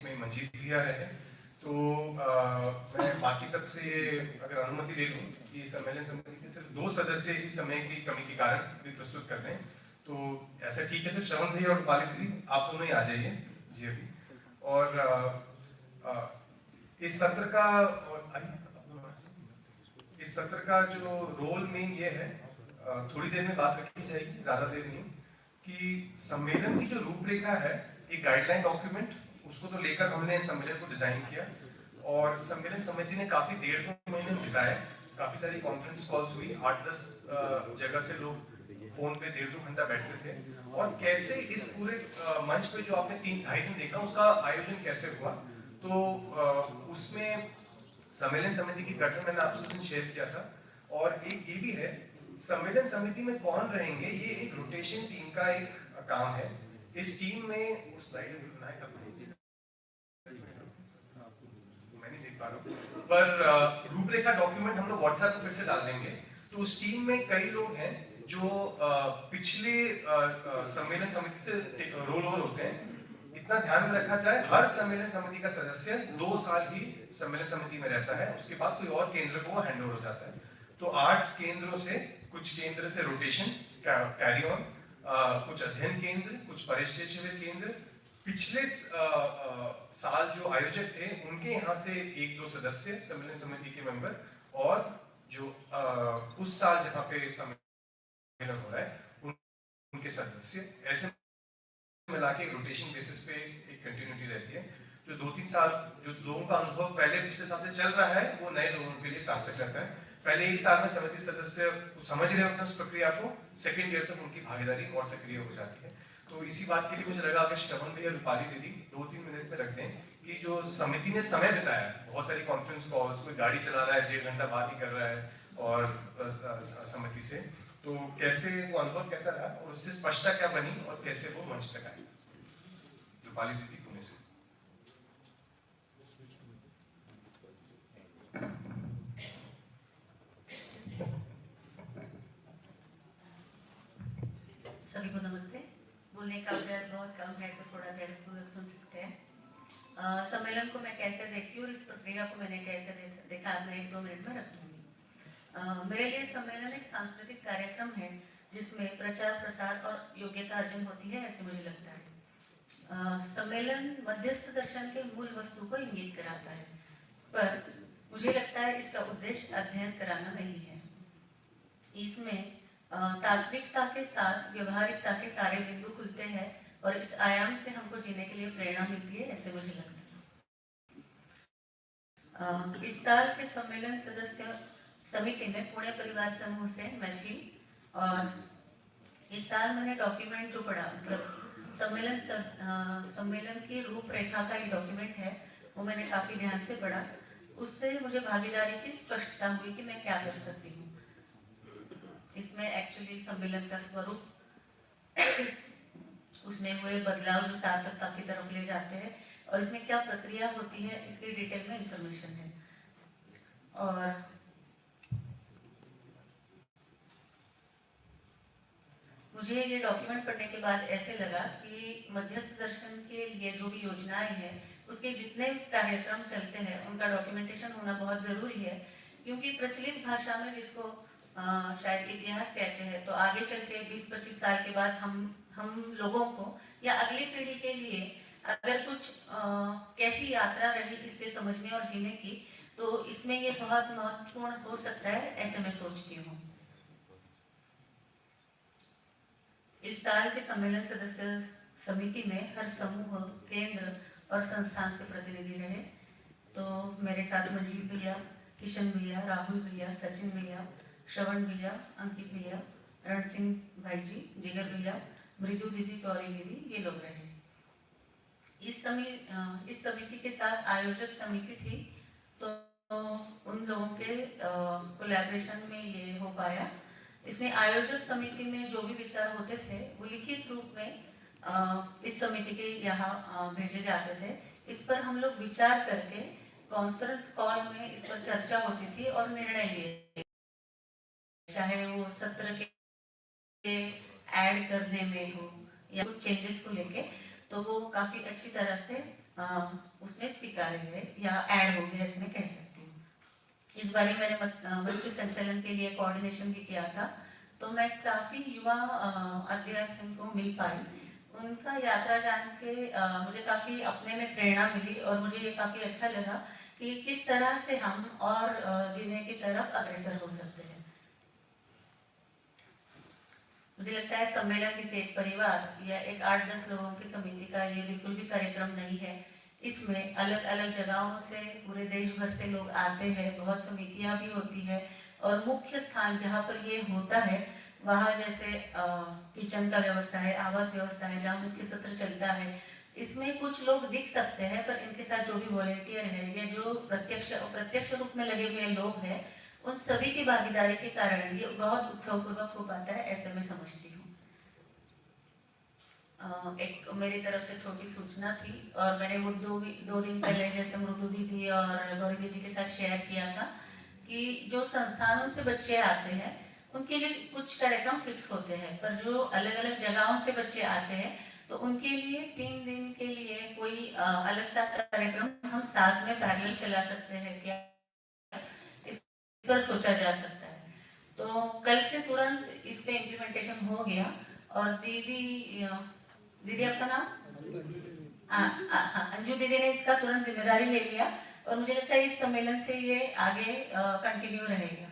में मंजीत भैया रहे, तो मैं बाकी सबसे अगर अनुमति ले लूं कि सम्मेलन समिति के सिर्फ 2 सदस्य इस समय की कमी के कारण भी प्रस्तुत कर दें, तो ऐसा ठीक है। तो श्रवण भैया और रूपाली दीदी आप दोनों ही आ जाइए जी अभी। और इस सत्र का इस सत्र का जो रोल मेन ये है, थोड़ी देर में बात रखी जाएगी, ज्यादा देर नहीं, कि सम्मेलन की जो रूपरेखा है, एक गाइडलाइन डॉक्यूमेंट, उसको तो लेकर हमने सम्मेलन को डिजाइन किया। और सम्मेलन समिति ने काफी 1.5-2 महीने बिताए, काफी सारी कॉन्फ्रेंस कॉल्स हुई, 8-10 जगह से लोग फोन पे 1.5-2 घंटा बैठते थे। और कैसे इस पूरे मंच पे जो आपने 3-2.5 दिन देखा, उसका आयोजन कैसे हुआ, तो उसमें सम्मेलन समिति की गठन मैंने आपसे उस दिन शेयर किया था। और एक ये भी है, सम्मेलन समिति में कौन रहेंगे, ये एक रोटेशन टीम का एक काम है। इस टीम में उस स्लाइड में बनाया था, मैं नहीं देख पा रहा हूं, पर रूपरेखा डॉक्यूमेंट हम लोग व्हाट्सएप पर फिर से डाल देंगे। तो उस टीम में कई लोग हैं जो पिछले सम्मेलन समिति से रोल ओवर होते हैं। इतना ध्यान में रखा जाए, हर सम्मेलन समिति का सदस्य 2 साल ही सम्मेलन समिति में रहता है, उसके बाद कोई और केंद्र को हैंड ओवर हो जाता है। तो 8 केंद्रों से, कुछ केंद्र से रोटेशन कैरी ऑन, कुछ अध्ययन केंद्र, कुछ परिष्ठेय शिविर केंद्र, पिछले साल जो आयोजक थे उनके यहाँ से 1-2 सदस्य सम्मेलन समिति के मेंबर, और जो उस साल जहाँ पे सम्मेलन हो रहा है उनके सदस्य, ऐसे मिला के रोटेशन बेसिस पे एक कंटिन्यूटी रहती है। जो 2-3 साल जो लोगों का अनुभव पहले पिछले साल से चल रहा है, वो नए लोगों के लिए सार्थक रहता है। पहले 1 साल में समिति सदस्य समझ रहे होते हैं उस प्रक्रिया को, सेकेंड ईयर तक उनकी भागीदारी और सक्रिय हो जाती है। तो इसी बात के लिए मुझे लगा कि श्रवण भैया, रूपाली दीदी 2-3 मिनट में रख दें कि जो समिति ने समय बिताया, बहुत सारी कॉन्फ्रेंस कॉल्स, कोई गाड़ी चला रहा है 1.5 घंटा बात ही कर रहा है और समिति से, तो कैसे वो अनुभव कैसा रहा और उससे स्पष्टता क्या बनी और कैसे वो मंच तक आई। रूपाली दीदी पुणे से। सभी को नमस्ते। बोलने का अभ्यास बहुत कम है तो थोड़ा धैर्यपूर्वक सुन सकते हैं। सम्मेलन को मैं कैसे देखती हूँ और इस प्रक्रिया को मैंने कैसे देखा, मैं 1-2 मिनट में रख दूंगी। मेरे लिए सम्मेलन एक सांस्कृतिक कार्यक्रम है जिसमें प्रचार प्रसार और योग्यता अर्जन होती है, ऐसे मुझे लगता है। सम्मेलन मध्यस्थ दर्शन के मूल वस्तु को इंगित कराता है, पर मुझे लगता है इसका उद्देश्य अध्ययन कराना नहीं है। इसमें तात्विकता के साथ व्यवहारिकता के सारे बिंदु खुलते हैं और इस आयाम से हमको जीने के लिए प्रेरणा मिलती है, ऐसे मुझे लगता है। इस साल के सम्मेलन सदस्य समिति में पुणे परिवार समूह से मैं थी, और इस साल मैंने डॉक्यूमेंट जो पढ़ा, मतलब सम्मेलन की रूपरेखा का एक डॉक्यूमेंट है, वो मैंने काफ़ी ध्यान से पढ़ा। उससे मुझे भागीदारी की स्पष्टता हुई कि मैं क्या कर सकती हूँ। इसमें एक्चुअली सम्मेलन का स्वरूप, उसमें हुए बदलाव जो सार्थकता की तरफ ले जाते हैं, और इसमें क्या प्रक्रिया होती है, इसकी डिटेल में इंफॉर्मेशन है। और मुझे ये डॉक्यूमेंट पढ़ने के बाद ऐसे लगा कि मध्यस्थ दर्शन के लिए जो भी योजनाएं हैं, उसके जितने कार्यक्रम चलते हैं उनका डॉक्यूमेंटेशन होना बहुत ज़रूरी है, क्योंकि प्रचलित भाषा में जिसको शायद इतिहास कहते हैं, तो आगे चल के 20-25 साल के बाद हम लोगों को या अगली पीढ़ी के लिए अगर कुछ कैसी यात्रा रही इसके समझने और जीने की, तो इसमें ये बहुत महत्वपूर्ण हो सकता है, ऐसे मैं सोचती हूँ। इस साल के सम्मेलन सदस्य समिति में हर समूह, केंद्र और संस्थान से प्रतिनिधि रहे। तो मेरे साथ मंजीत भैया, किशन भैया, राहुल भैया, सचिन भैया, श्रवण भैया, अंकित भैया, रण सिंह भाई जी, जिगर भैया, मृदु दीदी, गौरी दीदी, ये लोग रहे। इस समिति के साथ आयोजक समिति थी, तो उन लोगों के कोलैबोरेशन में ये हो पाया। इसमें आयोजक समिति में जो भी विचार होते थे वो लिखित रूप में इस समिति के यहाँ भेजे जाते थे। इस पर हम लोग विचार करके कॉन्फ्रेंस कॉल में इस पर चर्चा होती थी और निर्णय लिए, चाहे वो सत्र के ऐड करने में हो या कुछ चेंजेस को लेके, तो वो काफ़ी अच्छी तरह से उसमें स्वीकार्य है या ऐड हो गया, इसमें कह सकती हूँ। इस बारे में मैंने मंच संचालन के लिए कोऑर्डिनेशन भी किया था, तो मैं काफ़ी युवा अध्यापकों को मिल पाई। उनका यात्रा जान के मुझे काफ़ी अपने में प्रेरणा मिली और मुझे ये काफ़ी अच्छा लगा कि किस तरह से हम और जीने की तरफ अग्रसर हो सकते हैं। मुझे लगता है सम्मेलन किसी एक परिवार या एक 8-10 लोगों की समिति का ये बिल्कुल भी कार्यक्रम नहीं है। इसमें अलग अलग जगहों से पूरे देश भर से लोग आते हैं, बहुत समितियां भी होती है और मुख्य स्थान जहाँ पर ये होता है वहाँ जैसे किचन का व्यवस्था है, आवास व्यवस्था है, जहाँ मुख्य सत्र चलता है। इसमें कुछ लोग दिख सकते हैं, पर इनके साथ जो भी वॉलेंटियर है या जो प्रत्यक्ष रूप में लगे हुए लोग हैं, उन सभी की भागीदारी के कारण ये बहुत उत्सवपूर्वक हो पाता है, ऐसे मैं समझती हूँ। एक मेरी तरफ से छोटी सूचना थी और मैंने वो 2 दिन पहले जैसे मृदु दीदी और गौरी दीदी के साथ शेयर किया था कि जो संस्थानों से बच्चे आते हैं उनके लिए कुछ कार्यक्रम फिक्स होते हैं, पर जो अलग अलग जगहों से बच्चे आते हैं तो उनके लिए 3 दिन के लिए कोई अलग सा कार्यक्रम हम साथ में पैरेलल चला सकते हैं क्या, इस पर सोचा जा सकता है। तो कल से तुरंत इस पे इम्प्लीमेंटेशन हो गया और दीदी आपका नाम अंजू दीदी ने इसका तुरंत जिम्मेदारी ले लिया और मुझे लगता है इस सम्मेलन से ये आगे कंटिन्यू रहेगा।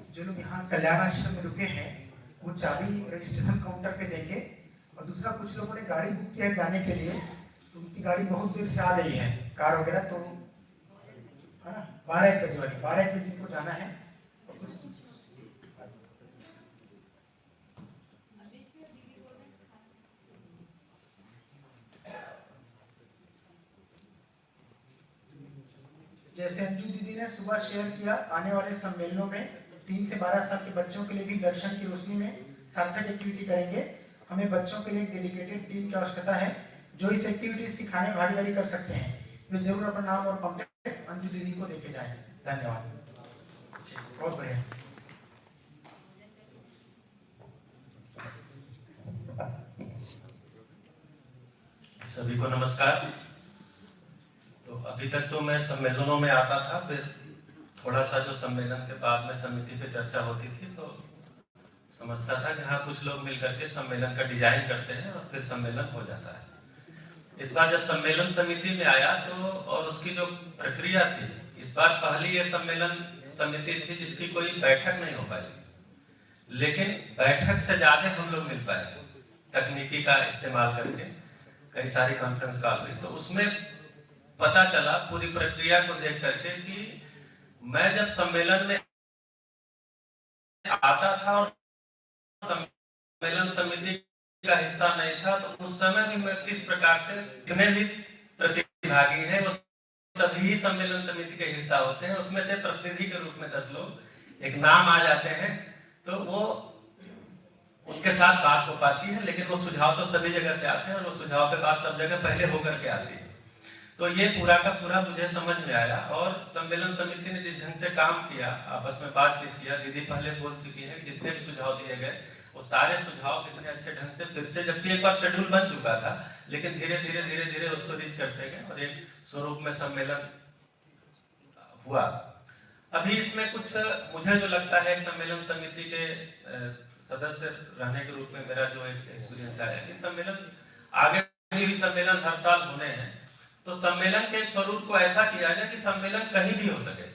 जो लोग यहाँ कल्याण आश्रम में रुके हैं वो चाबी रजिस्ट्रेशन काउंटर पे देंगे और दूसरा कुछ लोगों ने गाड़ी बुक किया जाने के लिए, तो उनकी गाड़ी बहुत देर से आ गई है, कार वगैरह, तो है ना 12-1 बजे वाली, 12-1 बजे जिनको जाना है। जैसे अंजू दीदी ने सुबह शेयर किया, आने वाले सम्मेलनों में 3 से 12 साल के बच्चों के लिए भी दर्शन की रोशनी में सार्थक एक्टिविटी करेंगे। हमें बच्चों के लिए एक डेडिकेटेड टीम की आवश्यकता है जो इस एक्टिविटी सिखाने में भागीदारी कर सकते हैं। वे जरूर अपना नाम और कॉन्टेक्ट अंजू दीदी को देके जाएं। धन्यवाद। बहुत बढ़िया। सभी को नमस्कार। तो अभी तक तो मैं सम्मेलनों में आता था, फिर थोड़ा सा जो सम्मेलन के बाद में समिति पे चर्चा होती थी तो समझता था कि हाँ कुछ लोग मिलकर के सम्मेलन का डिजाइन करते हैं और फिर सम्मेलन हो जाता है। इस बार जब सम्मेलन समिति में आया तो और उसकी जो प्रक्रिया थी, इस बार पहली ये सम्मेलन समिति थी जिसकी कोई बैठक नहीं हो पाई, लेकिन बैठक से ज्यादा हम लोग मिल पाए तकनीकी का इस्तेमाल करके। कई सारी कॉन्फ्रेंस कॉल हुई तो उसमें पता चला पूरी प्रक्रिया को देख करके कि मैं जब सम्मेलन में आता था और सम्मेलन समिति का हिस्सा नहीं था तो उस समय भी मैं किस प्रकार से, जितने भी प्रतिभागी हैं वो सभी सम्मेलन समिति के हिस्सा होते हैं, उसमें से प्रतिनिधि के रूप में 10 लोग एक नाम आ जाते हैं तो वो उनके साथ बात हो पाती है, लेकिन वो सुझाव तो सभी जगह से आते हैं और वो सुझाव पे बात सब जगह पहले होकर के आती है। तो ये पूरा का पूरा मुझे समझ में आया और सम्मेलन समिति ने जिस ढंग से काम किया, आपस में बातचीत किया, दीदी पहले बोल चुकी है जितने भी सुझाव दिए गए वो सारे सुझाव कितने अच्छे ढंग से फिर से, जबकि एक बार शेड्यूल बन चुका था, लेकिन धीरे धीरे उसको रीच करते गए और एक स्वरूप में सम्मेलन हुआ। अभी इसमें कुछ मुझे जो लगता है सम्मेलन समिति के सदस्य रहने के रूप में मेरा जो एक एक्सपीरियंस आया कि सम्मेलन आगे भी सम्मेलन हर साल होने हैं तो सम्मेलन के एक स्वरूप को ऐसा किया जाए कि सम्मेलन कहीं भी हो सके,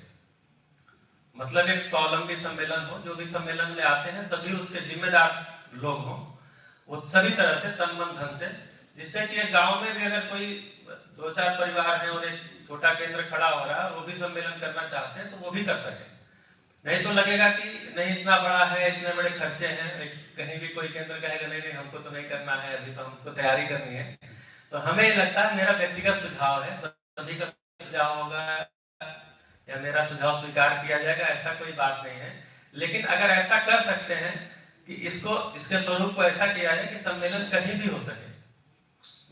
मतलब एक स्वावलंबी सम्मेलन हो, जो भी सम्मेलन में आते हैं सभी उसके जिम्मेदार लोग हों, वो सभी तरह से तन मन धन से, जिससे कि एक गांव में भी अगर कोई 2-4 परिवार है और एक छोटा केंद्र खड़ा हो रहा है और वो भी सम्मेलन करना चाहते हैं तो वो भी कर सके। नहीं तो लगेगा कि नहीं इतना बड़ा है, इतने बड़े खर्चे हैं, कहीं भी कोई केंद्र कहेगा नहीं हमको तो नहीं करना है, अभी तो हमको तैयारी करनी है। तो हमें लगता है, मेरा व्यक्तिगत सुझाव है, सभी का सुझाव होगा या मेरा सुझाव स्वीकार किया जाएगा ऐसा कोई बात नहीं है, लेकिन अगर ऐसा कर सकते हैं कि इसके स्वरूप को ऐसा किया जाए कि सम्मेलन कहीं भी हो सके,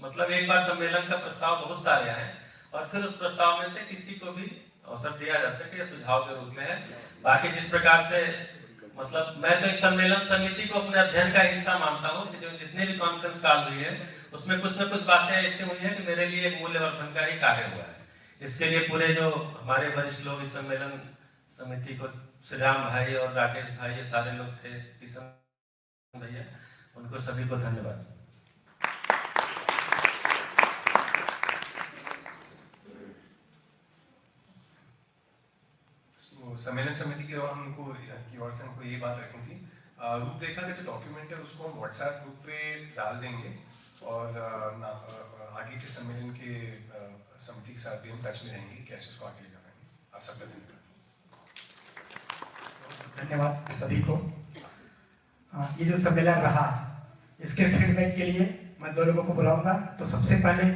मतलब एक बार सम्मेलन का प्रस्ताव बहुत सारे आए और फिर उस प्रस्ताव में से किसी को भी अवसर दिया जा सके, सुझाव के रूप में है। बाकी जिस प्रकार से मतलब मैं तो इस सम्मेलन समिति को अपने अध्ययन का हिस्सा मानता हूँ कि जो जितने भी कॉन्फ्रेंस कॉल हुई है उसमें कुछ न कुछ बातें ऐसी हुई हैं कि मेरे लिए एक मूल्यवर्धन का ही कार्य हुआ है। इसके लिए पूरे जो हमारे वरिष्ठ लोग इस सम्मेलन समिति को, श्री राम भाई और राकेश भाई, ये सारे लोग थे, किशन भैया, उनको सभी को धन्यवाद। सम्मेलन समिति की ओर से हमको ये बात रखनी थी, रूपरेखा का जो डॉक्यूमेंट है उसको हम व्हाट्सएप ग्रुप पे डाल देंगे और आगे के सम्मेलन के समिति के साथ भी हम टच में रहेंगे, कैसे उसको आगे ले जाएंगे। आप सबका धन्यवाद सभी को। ये जो सम्मेलन रहा इसके फीडबैक के लिए मैं 2 लोगों को बुलाऊंगा। तो सबसे पहले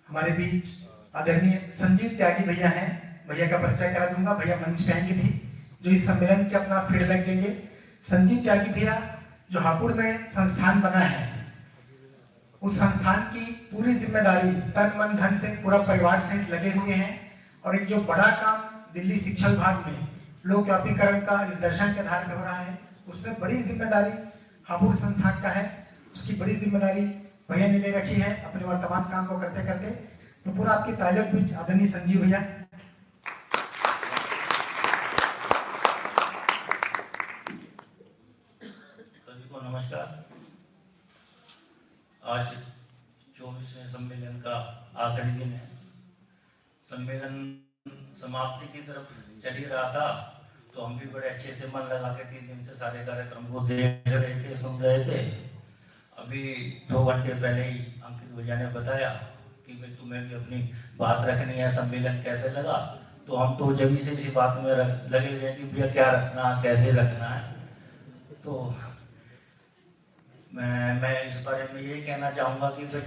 हमारे बीच आदरणीय संजीव त्यागी भैया हैं, भैया का परिचय करा दूंगा। भैया मंच पे आएंगे भी जो इस सम्मेलन के अपना फीडबैक देंगे। संजीव त्यागी भैया जो हापुड़ में संस्थान बना है, उस संस्थान की पूरी जिम्मेदारी तन मन धन से पूरा परिवार सहित लगे हुए हैं। और एक जो बड़ा काम दिल्ली शिक्षा विभाग में लोक व्यापीकरण का इस दर्शन के आधार पर हो रहा है, उसमें बड़ी जिम्मेदारी हापुड़ संस्थान का है। उसकी बड़ी जिम्मेदारी भैया ने ले रखी है अपने वर्तमान काम को करते करते। तो पूरा आपकी तालियों के बीच आदरणीय संजीव भैया। सभी को नमस्कार। आज 24वें सम्मेलन का आखिरी दिन है। सम्मेलन समाप्ति की तरफ चल ही रहा था तो हम भी बड़े अच्छे से मन लगा के 3 दिन से सारे कार्यक्रम को देख रहे थे, सुन रहे थे। अभी 2 घंटे पहले ही अंकित भैया ने बताया कि भाई तुम्हें भी अपनी बात रखनी है, सम्मेलन कैसे लगा। तो हम तो जब से इसी बात में लगे हुए कि भैया क्या रखना, कैसे रखना है। तो मैं इस बारे में ये कहना चाहूँगा कि जब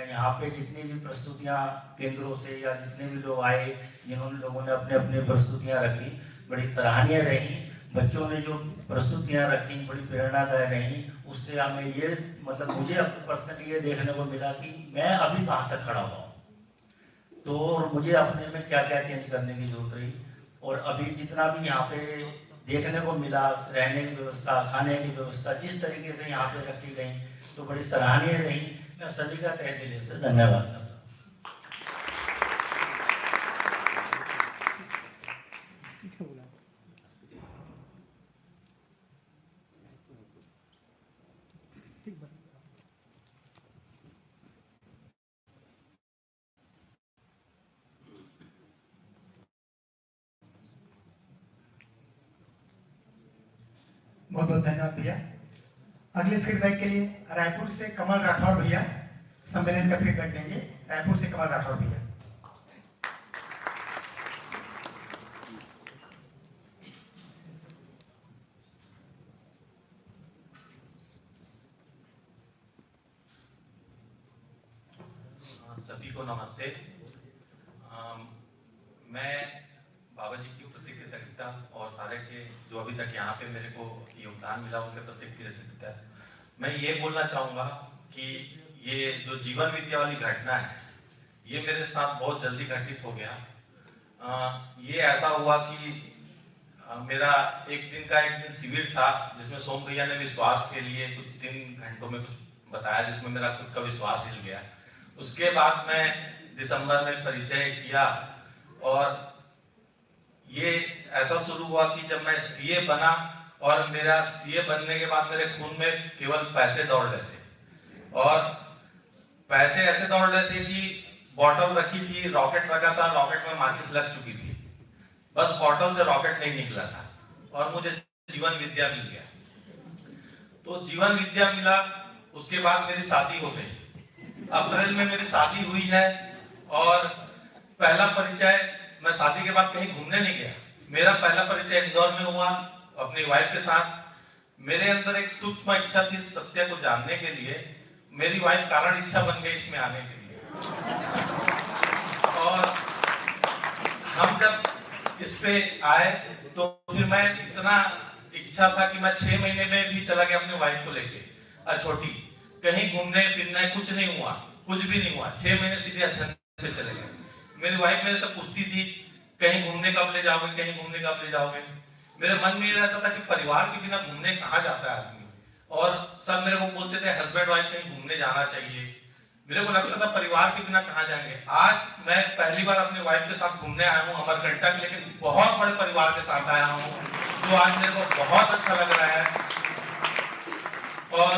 यहाँ पे जितनी भी प्रस्तुतियाँ केंद्रों से या जितने भी लोग आए, जिन्होंने लोगों ने अपने अपने प्रस्तुतियाँ रखी, बड़ी सराहनीय रही। बच्चों ने जो प्रस्तुतियाँ रखी बड़ी प्रेरणादायक रही। उससे हमें ये मतलब मुझे पर्सनली ये देखने को मिला कि मैं अभी कहाँ तक खड़ा हुआ हूँ, तो मुझे अपने में क्या क्या चेंज करने की जरूरत रही। और अभी जितना भी यहाँ पे देखने को मिला, रहने की व्यवस्था, खाने की व्यवस्था जिस तरीके से यहाँ पे रखी गई तो बड़ी सराहनीय रही। मैं सभी का तहे दिल से धन्यवाद करता हूँ। बहुत बहुत धन्यवाद भैया। अगले फीडबैक के लिए रायपुर से कमल राठौर भैया सम्मेलन का फीडबैक देंगे। रायपुर से कमल राठौर भैया। सभी को नमस्ते। मैं बाबा जी की प्रति कृतज्ञता और सारे के जो अभी तक यहाँ पे मेरे को योगदान मिला उनके प्रति कृतज्ञता। मैं ये बोलना चाहूँगा कि ये जो जीवन विद्या वाली घटना है ये मेरे साथ बहुत जल्दी घटित हो गया। ये ऐसा हुआ कि मेरा एक दिन शिविर था जिसमें सोम भैया ने विश्वास के लिए कुछ 3 घंटों में कुछ बताया जिसमें मेरा खुद का विश्वास हिल गया। उसके बाद मैं दिसंबर में परिचय किया और ये ऐसा शुरू हुआ कि जब मैं सीए बना और मेरा सीए बनने के बाद मेरे खून में केवल पैसे दौड़ रहे थे और पैसे ऐसे दौड़ रहे थे कि बॉटल रखी थी, रॉकेट रखा था, रॉकेट में माचिस लग चुकी थी, बस बॉटल से रॉकेट नहीं निकला था और मुझे जीवन विद्या मिल गया। तो जीवन विद्या मिला, उसके बाद मेरी शादी हो गई। अप्रैल में मेरी शादी हुई है और पहला परिचय मैं शादी के बाद कहीं घूमने नहीं गया। मेरा पहला परिचय इंदौर में हुआ अपनी वाइफ के साथ। मेरे अंदर एक सूक्ष्म इच्छा थी सत्य को जानने के लिए। मेरी वाइफ कारण इच्छा बन गई इसमें आने के लिए। और हम जब इस पे आए तो फिर मैं इतना इच्छा था कि मैं 6 महीने में भी चला गया अपने वाइफ को लेके छोटी, कहीं घूमने फिरने कुछ नहीं हुआ, कुछ भी नहीं हुआ। 6 महीने सीधे अध्ययन पे चले गए। मेरी वाइफ मेरे से पूछती थी कहीं घूमने कब ले जाओगे, कहीं घूमने कब ले जाओगे। मेरे मन में ये रहता था कि परिवार के बिना घूमने कहाँ जाता है आदमी, और सब मेरे को बोलते थे हस्बैंड वाइफ कहीं घूमने जाना चाहिए। मेरे को लगता था परिवार के बिना कहाँ जाएंगे। आज मैं पहली बार अपने वाइफ के साथ घूमने आया हूँ अमरकंटक, लेकिन बहुत बड़े परिवार के साथ आया हूँ, जो आज मेरे को बहुत अच्छा लग रहा है। और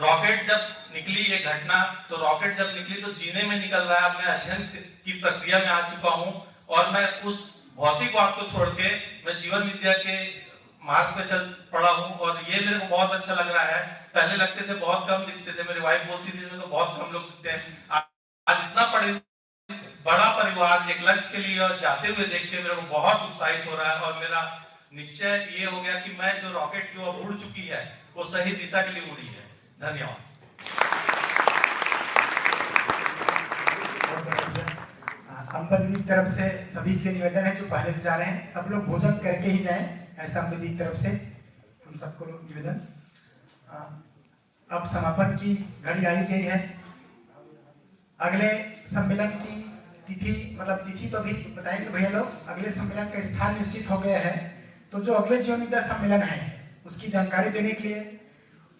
रॉकेट जब निकली ये घटना, तो रॉकेट जब निकली तो जीने में निकल रहा है। अब मैं अध्ययन की प्रक्रिया में आ चुका हूँ, और मैं उस भौतिक बात को छोड़ के मैं जीवन विद्या के मार्ग पे चल पड़ा हूँ, और ये मेरे को बहुत अच्छा लग रहा है। पहले लगते थे बहुत कम दिखते थे, मेरी वाइफ बोलती थी इसमें तो बहुत कम लोग दिखते हैं। आज इतना बड़ा परिवार एक लक्ष्य के लिए जाते हुए देख के मेरे को बहुत उत्साहित हो रहा है, और मेरा निश्चय ये हो गया कि मैं जो रॉकेट जो अब उड़ चुकी है वो सही दिशा के लिए उड़ी है। धन्यवाद। अम्बर दीदी की तरफ से सभी के लिए निवेदन है जो पहले से जा रहे हैं, सब लोग भोजन करके ही जाएं, ऐसा अम्बर दीदी की तरफ से हम सबको निवेदन। अब समापन की घड़ी आई गई है। अगले सम्मेलन की तिथि, मतलब तिथि तो अभी बताएंगे भैया लोग। अगले सम्मेलन का स्थान निश्चित हो गया है, तो जो अगले जीवन विद्या सम्मेलन है उसकी जानकारी देने के लिए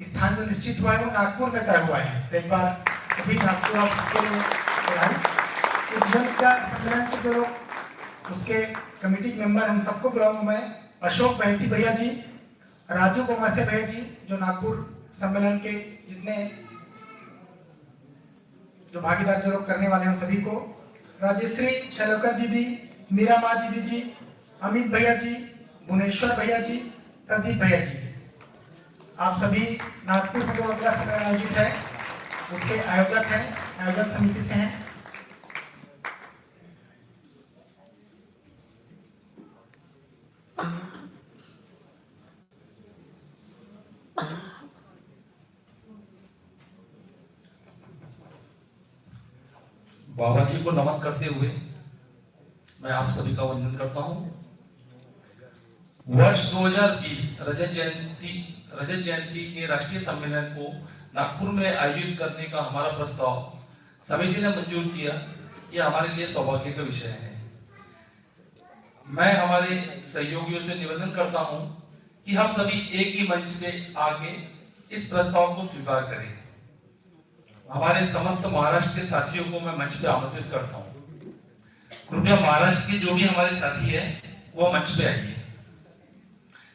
स्थान जो निश्चित हुआ है वो नागपुर में तय हुआ है। तो एक बार सभी नागपुर और उसके लिए बधाई। तो जीवन विद्या सम्मेलन के जो लोग उसके कमेटी मेंबर हम सबको बुलाऊंगा मैं, अशोक बहती भैया जी, राजू कुमासे भैया जी, जो नागपुर सम्मेलन के जितने जो भागीदार जो लोग करने वाले हैं सभी को, राजेश्री शैलोकर दीदी, मीरा माँ दीदी जी, अमित भैया जी, भुवनेश्वर भैया जी, प्रदीप भैया जी, आप सभी नागपुर में जो अगला सम्मेलन आयोजित है उसके आयोजक हैं, आयोजक समिति से हैं। बाबा जी को नमन करते हुए मैं आप सभी का वंदन करता हूं। वर्ष 2020 रजत जयंती के राष्ट्रीय सम्मेलन को नागपुर में आयोजित करने का हमारा प्रस्ताव समिति ने मंजूर किया, यह हमारे लिए सौभाग्य का विषय है। मैं हमारे सहयोगियों से निवेदन करता हूं कि हम सभी एक ही मंच पे आके इस प्रस्ताव को स्वीकार करें। हमारे समस्त महाराष्ट्र के साथियों को मैं मंच पे आमंत्रित करता हूं। कृपया महाराष्ट्र के जो भी हमारे साथी हैं वो मंच पे आइए।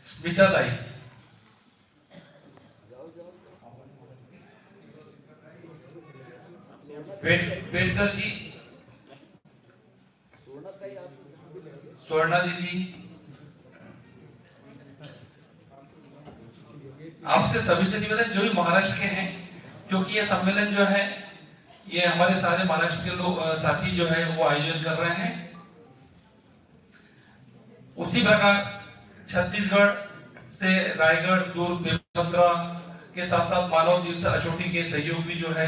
स्मिता दाई, पेटकर जी, स्वर्णा दीदी, आपसे सभी से निवेदन जो भी महाराष्ट्र के हैं, क्योंकि ये सम्मेलन जो है ये हमारे सारे महाराष्ट्र के लोग साथी जो है वो आयोजन कर रहे हैं। उसी प्रकार छत्तीसगढ़ से रायगढ़, दुर्ग, बेलवंतरा के साथ साथ मानव तीर्थ अचोटी के सहयोगी जो है